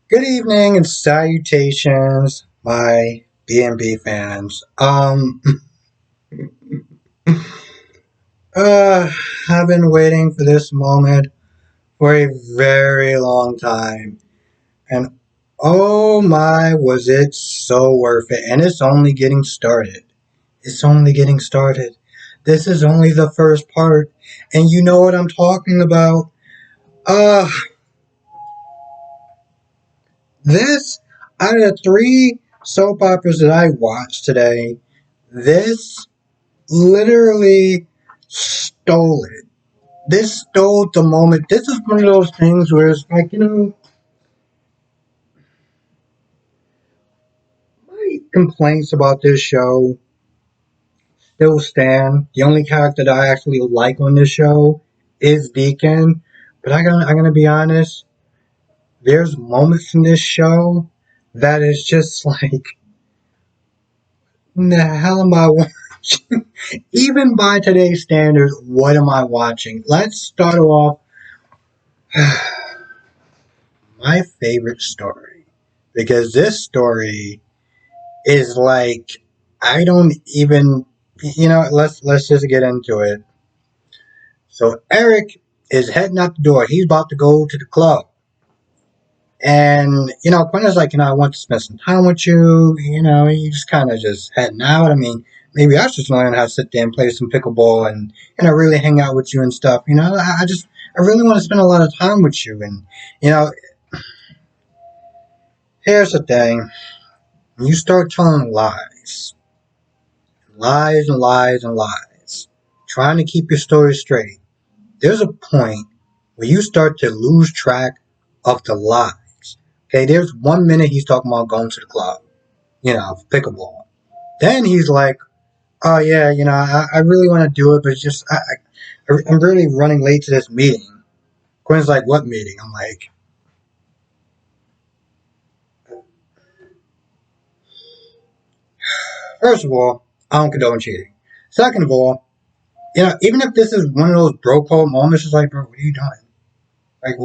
Good evening and salutations, my B&B fans. Uh, I've been waiting for this moment for a very long time, and oh my, was it so worth it? And it's only getting started. It's only getting started. This is only the first part, and you know what I'm talking about. Uh, this out of the three soap operas that I watched today, this literally stole it. This stole the moment. This is one of those things where it's like, my complaints about this show still stand. The only character that I actually like on this show is Deacon. But I'm gonna be honest, there's moments in this show that is just like, the hell am I watching? Even by today's standards, what am I watching? Let's start off my favorite story, because this story is like, I don't even, let's just get into it. So Eric is heading out the door. He's about to go to the club. And, Quinn is like, I want to spend some time with you. You just kind of just heading out. I mean, maybe I should just learn how to sit there and play some pickleball and, really hang out with you and stuff. I really want to spend a lot of time with you. And, you know, here's the thing. When you start telling lies, lies and lies and lies, trying to keep your story straight, there's a point where you start to lose track of the lies. Okay, there's 1 minute he's talking about going to the club, pickleball. Then he's like, oh yeah, I really want to do it, but it's just, I'm really running late to this meeting. Quinn's like, what meeting? I'm like, first of all, I don't condone cheating. Second of all, even if this is one of those bro code moments, it's like, bro, what are you doing? Like,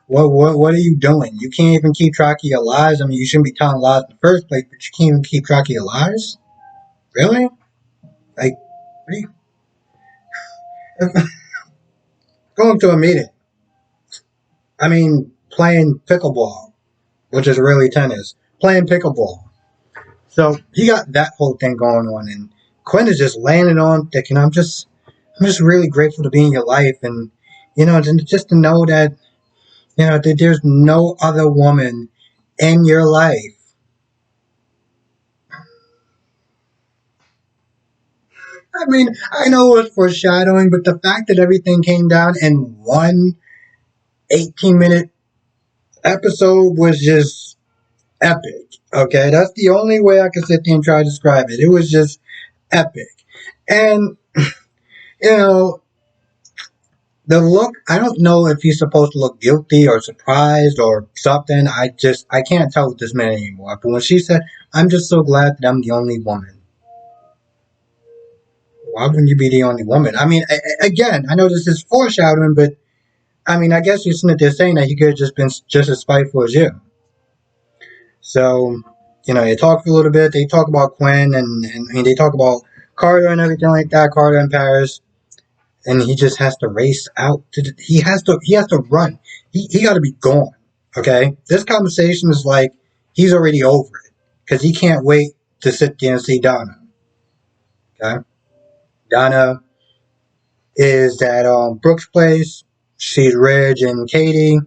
what are you doing? You can't even keep track of your lies. I mean, you shouldn't be telling lies in the first place, but you can't even keep track of your lies? Really? Like, what are you going to a meeting? I mean, playing pickleball, which is really tennis. Playing pickleball. So he got that whole thing going on, and Quinn is just laying it on thick. And I'm just really grateful to be in your life, and just to know that that there's no other woman in your life. I mean, I know it was foreshadowing, but the fact that everything came down in one 18-minute episode was just epic. Okay, that's the only way I can sit there and try to describe it. It was just epic. And, you know, the look, I don't know if he's supposed to look guilty or surprised or something. I can't tell with this man anymore. But when she said, I'm just so glad that I'm the only woman. Why wouldn't you be the only woman? I mean, again, I know this is foreshadowing, but I mean, I guess you're sitting there saying that he could have just been just as spiteful as you. So, you talk for a little bit. They talk about Quinn and they talk about Carter and everything like that. Carter in Paris, and he just has to race out. He has to run. He got to be gone. Okay, this conversation is like he's already over it because he can't wait to sit there and see Donna. Okay, Donna is at Brooks' place. Sees Ridge and Katie.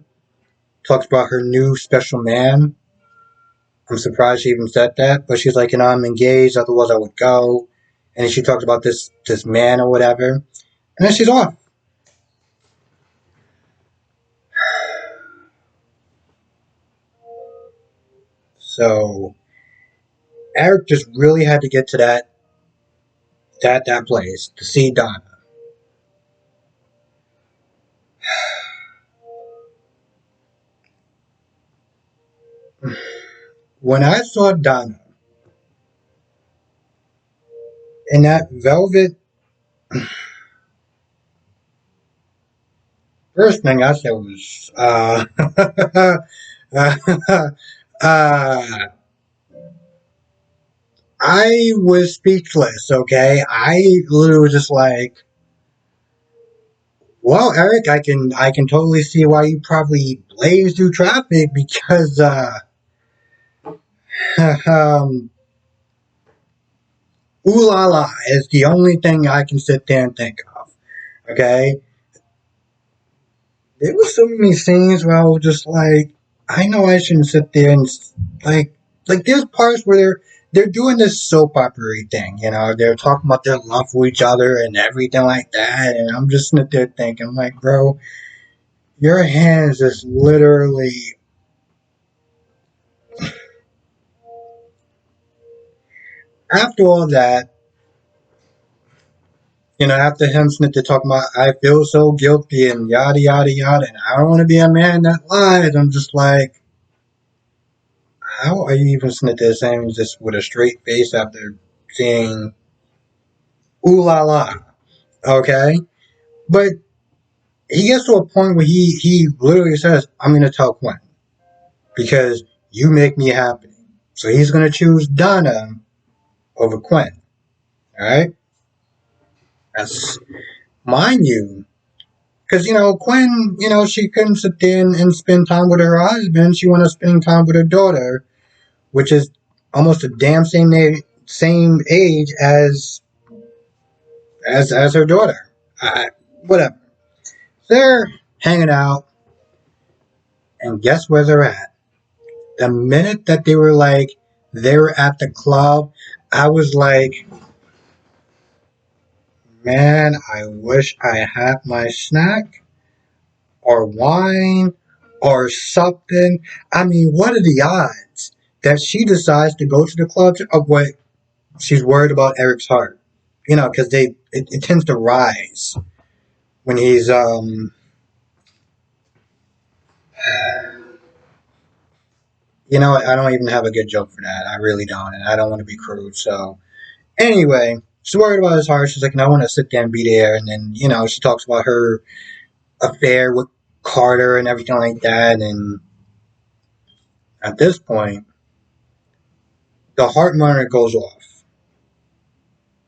Talks about her new special man. I'm surprised she even said that, but she's like, I'm engaged, otherwise I would go. And she talks about this man or whatever. And then she's off. So Eric just really had to get to that place to see Donna. When I saw Donna in that velvet, first thing I said was, uh, I was speechless. Okay, I literally was just like, "Well, Eric, I can totally see why you probably blazed through traffic because um, ooh la la is the only thing I can sit there and think of." Okay, there were so many scenes where I was just like, I know I shouldn't sit there and like there's parts where they're doing this soap opera thing, they're talking about their love for each other and everything like that, and I'm just sitting there thinking, like, bro, your hands is literally. After all that, after him sitting there talking about, I feel so guilty and yada yada yada, and I don't want to be a man that lies. I'm just like, how are you even sitting there saying this with a straight face after seeing ooh la la? Okay, but he gets to a point where he literally says, "I'm gonna tell Quinn because you make me happy." So he's gonna choose Donna over Quinn. All right, that's, mind you, because Quinn, she couldn't sit there and spend time with her husband. She wanted to spend time with her daughter, which is almost the damn same age as her daughter. Whatever. They're hanging out, and guess where they're at? The minute that they were like, they were at the club, I was like, man, I wish I had my snack or wine or something. I mean, what are the odds that she decides to go to the club of what she's worried about Eric's heart? Because it tends to rise when he's I don't even have a good joke for that. I really don't, and I don't want to be crude. So anyway, she's worried about his heart. She's like, I want to sit there and be there. And then, she talks about her affair with Carter and everything like that. And at this point, the heart monitor goes off.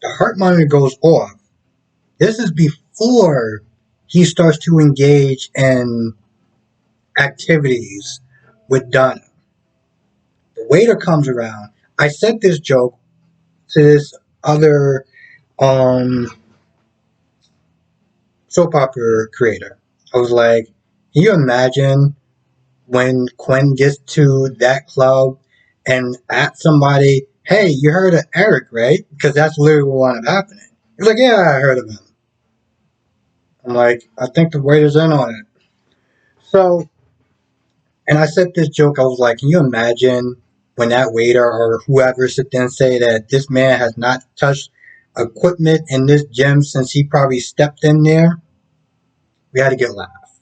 The heart monitor goes off. This is before he starts to engage in activities with Donna. The waiter comes around. I sent this joke to this other um, soap opera creator. I was like, can you imagine when Quinn gets to that club and asks somebody, "Hey, you heard of Eric, right?" Because that's literally what wound up happening. He's like, "Yeah, I heard of him." I'm like, I think the waiter's in on it. So, and I said this joke, I was like, can you imagine when that waiter or whoever sit there and say that this man has not touched equipment in this gym since he probably stepped in there? We had to get laugh.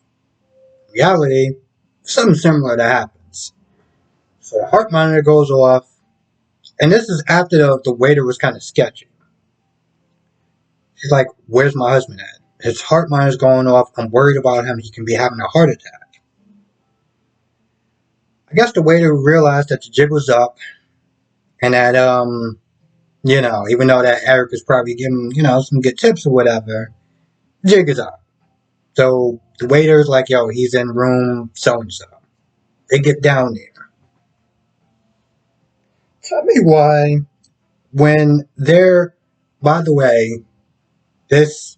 In reality, something similar that happens. So the heart monitor goes off, and this is after the waiter was kind of sketchy. She's like, "Where's my husband at? His heart monitor's going off. I'm worried about him. He can be having a heart attack." I guess the waiter realized that the jig was up, and that even though that Eric is probably giving some good tips or whatever, the jig is up. So the waiter's like, "Yo, he's in room so and so." They get down there. Tell me why when they're, by the way, this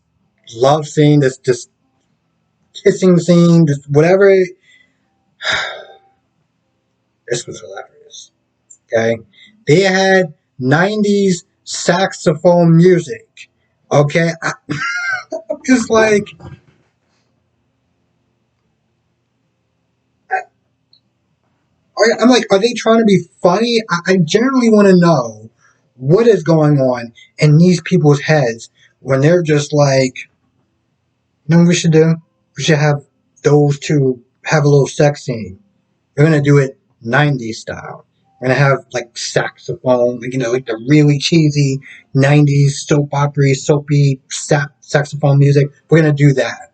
love scene, this kissing scene, this whatever. This was hilarious. Okay, they had '90s saxophone music. Okay, I'm just like, I'm like, are they trying to be funny? I generally want to know what is going on in these people's heads when they're just like, what we should do? We should have those two have a little sex scene. We're gonna do it '90s style. We're gonna have like saxophone, like the really cheesy '90s soap opera, soapy saxophone music. We're gonna do that.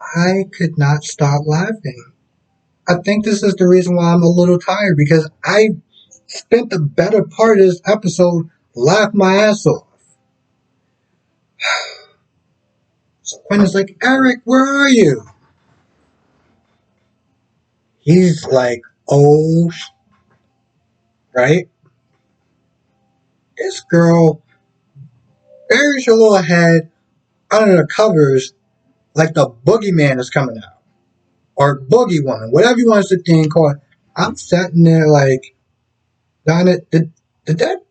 I could not stop laughing. I think this is the reason why I'm a little tired because I spent the better part of this episode laughing my ass off. So Quinn is like, Eric, where are you? He's like, oh, right? This girl buries her little head under the covers like the boogeyman is coming out. Or boogie woman, whatever you want to sit there and call it. I'm sitting there like, Donna, did that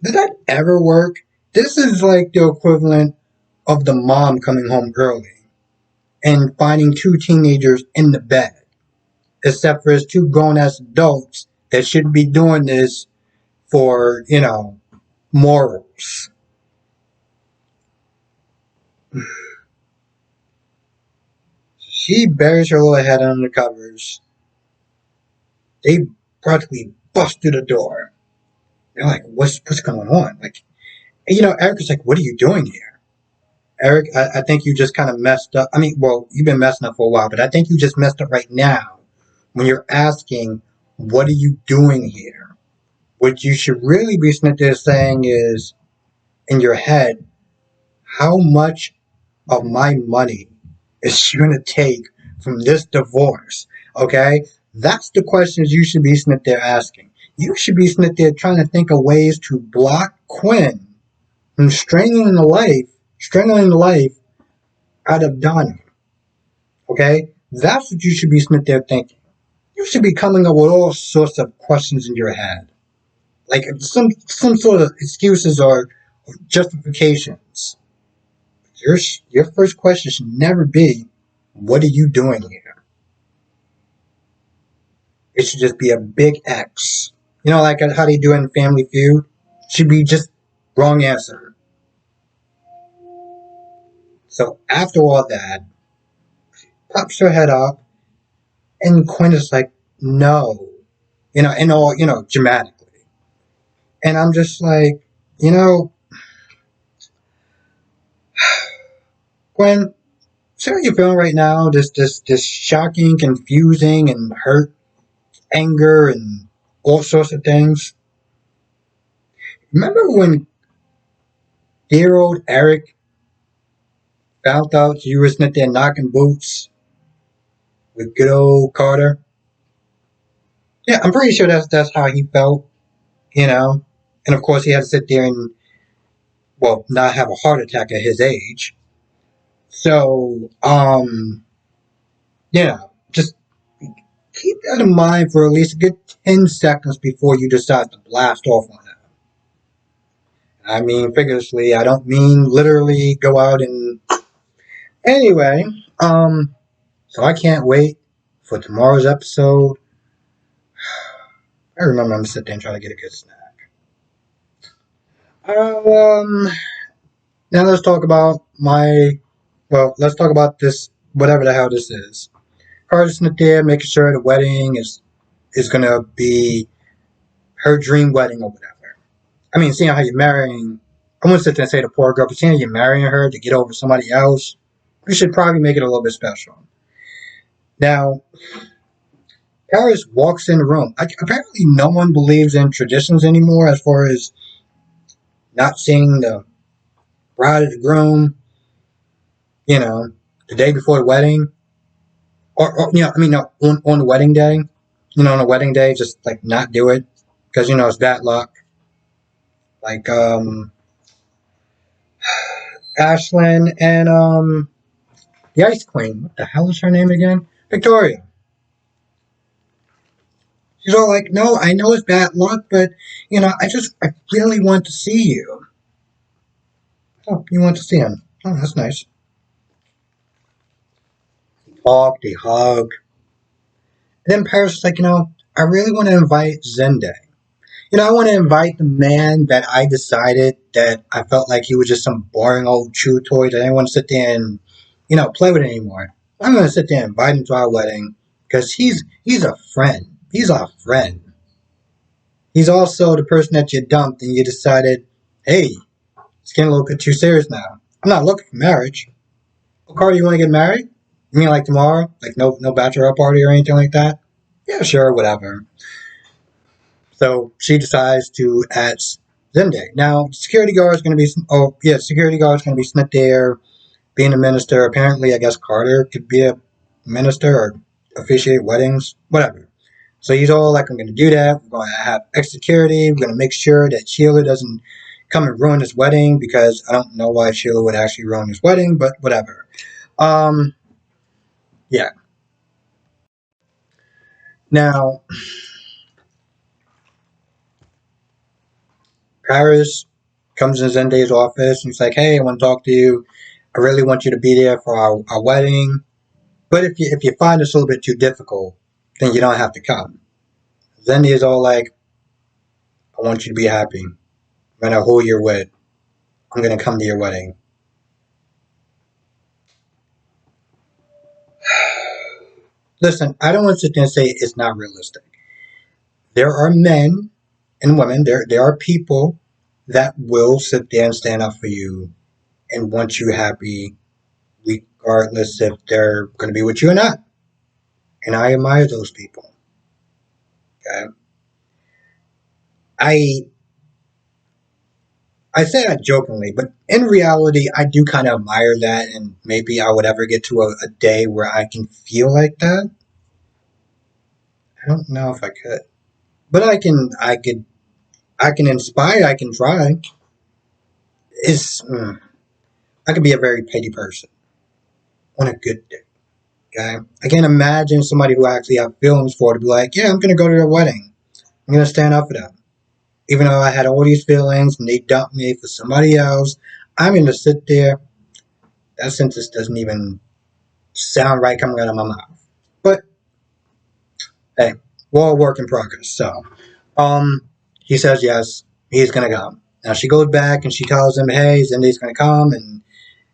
did that ever work? This is like the equivalent of the mom coming home early and finding two teenagers in the bed, except for it's two grown ass adults that shouldn't be doing this for, morals. She buries her little head under the covers. They practically bust through the door. They're like, what's going on? Like, Eric is like, what are you doing here? Eric, I think you just kind of messed up. I mean, well, you've been messing up for a while, but I think you just messed up right now when you're asking, what are you doing here? What you should really be sitting there saying is, in your head, how much of my money is she going to take from this divorce? Okay? That's the questions you should be sitting there asking. You should be sitting there trying to think of ways to block Quinn from strangling the life out of Donna. Okay? That's what you should be sitting there thinking. You should be coming up with all sorts of questions in your head. Like some sort of excuses or justifications. Your first question should never be, what are you doing here? It should just be a big X. Like how they do in Family Feud? Should be just wrong answer. So after all that, pops her head up, and Quinn is like, no. And all, dramatically. And I'm just like, Gwen, see how you're feeling right now? This shocking, confusing, and hurt, anger, and all sorts of things. Remember when dear old Eric found out you were sitting there knocking boots with good old Carter? Yeah, I'm pretty sure that's how he felt. And of course he had to sit there and, well, not have a heart attack at his age. So, just keep that in mind for at least a good 10 seconds before you decide to blast off on it. I mean, figuratively, I don't mean literally go out and. Anyway, so I can't wait for tomorrow's episode. I remember I'm sitting there and trying to get a good snack. Now let's talk about let's talk about this, whatever the hell this is. Carter's sitting there making sure the wedding is gonna be her dream wedding or whatever. I mean, seeing how you're marrying, I wouldn't sit there and say the poor girl, but seeing how you're marrying her to get over somebody else, we should probably make it a little bit special. Now, Paris walks in the room. Apparently, no one believes in traditions anymore as far as not seeing the bride or the groom, the day before the wedding. Or no, on the wedding day. On the wedding day, just like not do it because it's bad luck. Like Ashlyn and the Ice Queen. What the hell is her name again? Victoria. She's all like, no, I know it's bad luck, but I really want to see you. Oh, you want to see him? Oh, that's nice. They talk, they hug. And then Paris is like, I really want to invite Zende. I want to invite the man that I decided that I felt like he was just some boring old chew toy that I didn't want to sit there and, play with anymore. I'm going to sit there and invite him to our wedding because he's a friend. He's our friend. He's also the person that you dumped and you decided, hey, it's getting a little bit too serious now. I'm not looking for marriage. Oh, Carter, you want to get married? You mean like tomorrow? Like no bachelorette party or anything like that? Yeah, sure, whatever. So she decides to ask Zende. Now, security guard is going to be, oh, yeah, security guard is going to be sent there being a minister. Apparently, I guess Carter could be a minister or officiate weddings, whatever. So he's all like, I'm going to do that. We're going to have extra security. We're going to make sure that Sheila doesn't come and ruin this wedding because I don't know why Sheila would actually ruin this wedding, but whatever. Um, yeah. Now, Paris comes in Zende's office and he's like, hey, I want to talk to you. I really want you to be there for our wedding. But if you find this a little bit too difficult, then you don't have to come. Zende is all like, I want you to be happy. No matter who you're with, I'm gonna come to your wedding. Listen, I don't want to sit there and say it's not realistic. There are men and women, there are people that will sit there and stand up for you and want you happy, regardless if they're gonna be with you or not. And I admire those people. Okay? I I say that jokingly, but in reality, I do kind of admire that, and maybe I would ever get to a day where I can feel like that. I don't know if I could, but I can inspire. I can try. It's I could be a very petty person on a good day. Okay, I can't imagine somebody who actually have feelings for it to be like, yeah, I'm gonna go to their wedding. I'm gonna stand up for them, even though I had all these feelings and they dumped me for somebody else. I'm gonna sit there. That sentence doesn't even sound right coming out of my mouth. But hey, we're all work in progress. So, um, he says yes, he's gonna come. Now she goes back and she tells him, hey, Zindy's gonna come and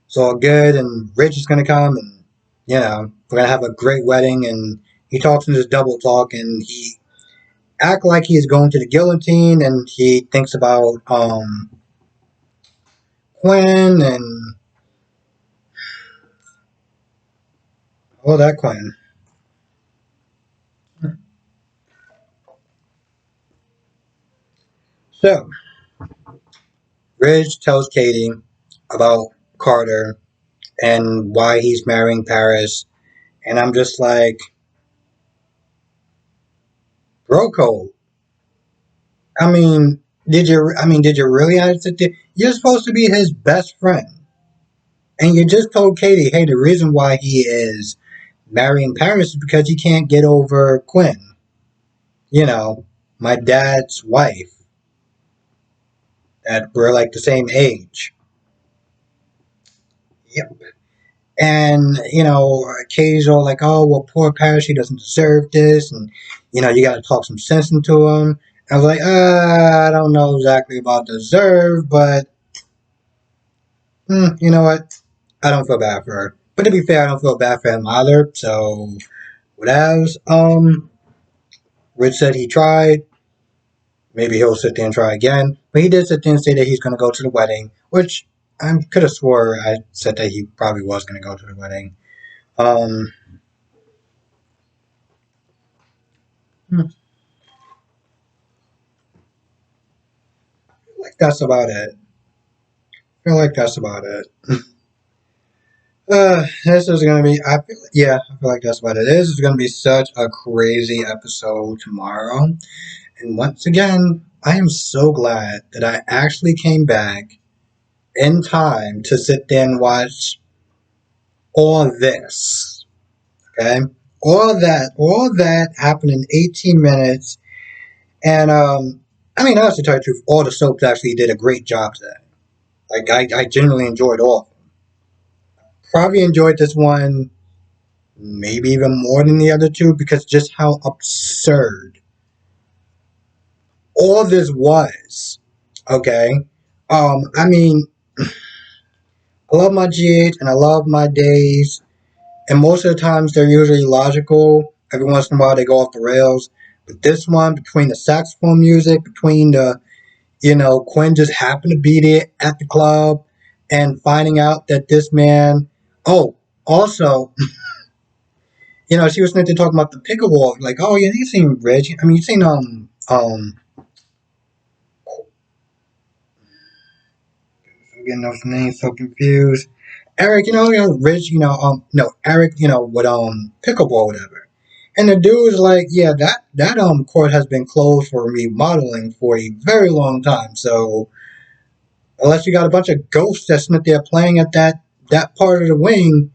it's all good, and Rich is gonna come, and we're gonna have a great wedding. And he talks in this double talk, and he act like he's going to the guillotine, and he thinks about Quinn and all that Quinn. So Ridge tells Katie about Carter and why he's marrying Paris. And I'm just like, bro code. Did you really have to sit there? You're supposed to be his best friend. And you just told Katie, hey, the reason why he is marrying Paris is because he can't get over Quinn. You know, my dad's wife. That we're like the same age. Yep. And, Katie's all like, oh, well, poor Paris, he doesn't deserve this. And, you got to talk some sense into him. And I was like, I don't know exactly about deserve, but you know what? I don't feel bad for her. But to be fair, I don't feel bad for him either. So, what else? Rich said he tried. Maybe he'll sit there and try again. But he did sit there and say that he's going to go to the wedding, which I could have swore I said that he probably was going to go to the wedding. Um, I feel like that's about it. I feel like that's about it. This is gonna be. I feel like that's about it. This is gonna be such a crazy episode tomorrow. And once again, I am so glad that I actually came back in time to sit there and watch all this. Okay, all that happened in 18 minutes. And honestly, to tell you the truth, all the soaps actually did a great job today. Like I genuinely enjoyed all of them. Probably enjoyed this one maybe even more than the other two because just how absurd all this was. Okay. I mean, I love my GH and I love my days, and most of the times they're usually logical. Every once in a while they go off the rails. But this one, between the saxophone music, between the, Quinn just happened to be there at the club and finding out that this man, oh, also, You know, she was sitting there talking about the pickleball. Like, oh yeah, you seen Reggie? I mean, you seen I'm getting those names so confused. Eric, Rich, no, Eric, with pickleball, whatever. And the dude was like, yeah, that court has been closed for remodeling for a very long time. So unless you got a bunch of ghosts that's not there playing at that part of the wing,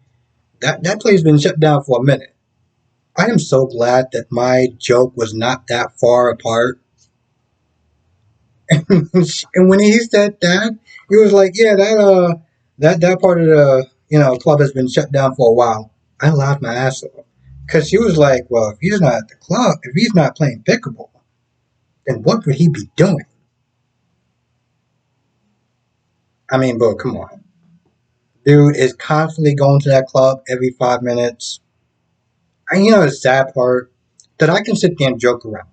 that play's been shut down for a minute. I am so glad that my joke was not that far apart. And when he said that, he was like, "Yeah, that part of the club has been shut down for a while." I laughed my ass off because she was like, "Well, if he's not at the club, if he's not playing pickleball, then what would he be doing?" I mean, bro, come on, dude is constantly going to that club every 5 minutes. And the sad part that I can sit there and joke around,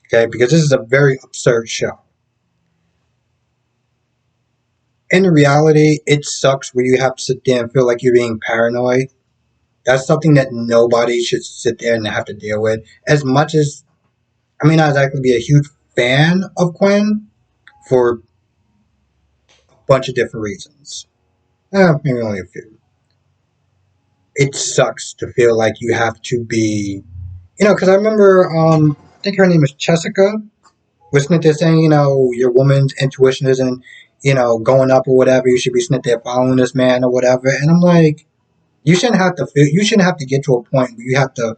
okay, because this is a very absurd show. In reality, it sucks where you have to sit there and feel like you're being paranoid. That's something that nobody should sit there and have to deal with. As much as I may not exactly be a huge fan of Quinn for a bunch of different reasons. Maybe only a few. It sucks to feel like you have to be, because I remember, I think her name is Jessica, was Smith there saying, your woman's intuition isn't, going up or whatever. You should be sitting there following this man or whatever. And I'm like, you shouldn't have to get to a point where you have to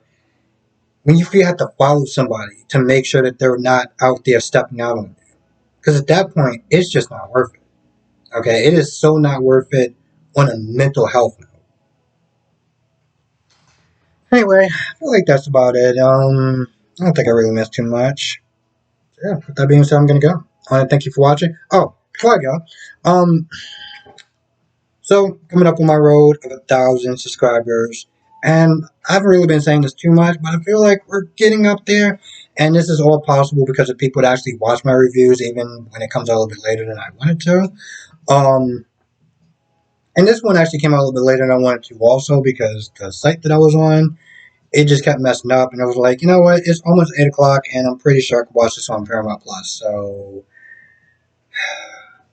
when you feel have to follow somebody to make sure that they're not out there stepping out on you. Because at that point, it's just not worth it. Okay, it is so not worth it on a mental health note. Anyway, I feel like that's about it. I don't think I really missed too much. Yeah, with that being said, I'm gonna go. I want to thank you for watching. Oh, before I go, um, so coming up on my road of 1,000 subscribers, and I haven't really been saying this too much, but I feel like we're getting up there, and this is all possible because of people that actually watch my reviews, even when it comes out a little bit later than I wanted to. Um, and this one actually came out a little bit later than I wanted to, also because the site that I was on, it just kept messing up, and I was like, you know what, it's almost 8 o'clock, and I'm pretty sure I could watch this on Paramount Plus, so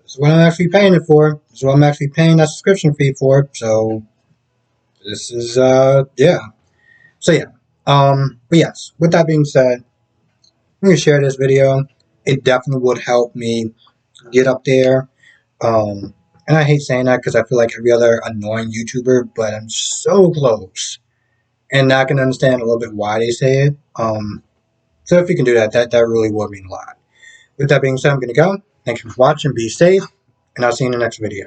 this is what I'm actually paying it for. This is what I'm actually paying that subscription fee for. So this is yeah. So yeah. But yes, with that being said, I'm gonna share this video. It definitely would help me get up there. And I hate saying that because I feel like every other annoying YouTuber, but I'm so close. And I can understand a little bit why they say it. So if you can do that, that really would mean a lot. With that being said, I'm gonna go. Thank you for watching, be safe, and I'll see you in the next video.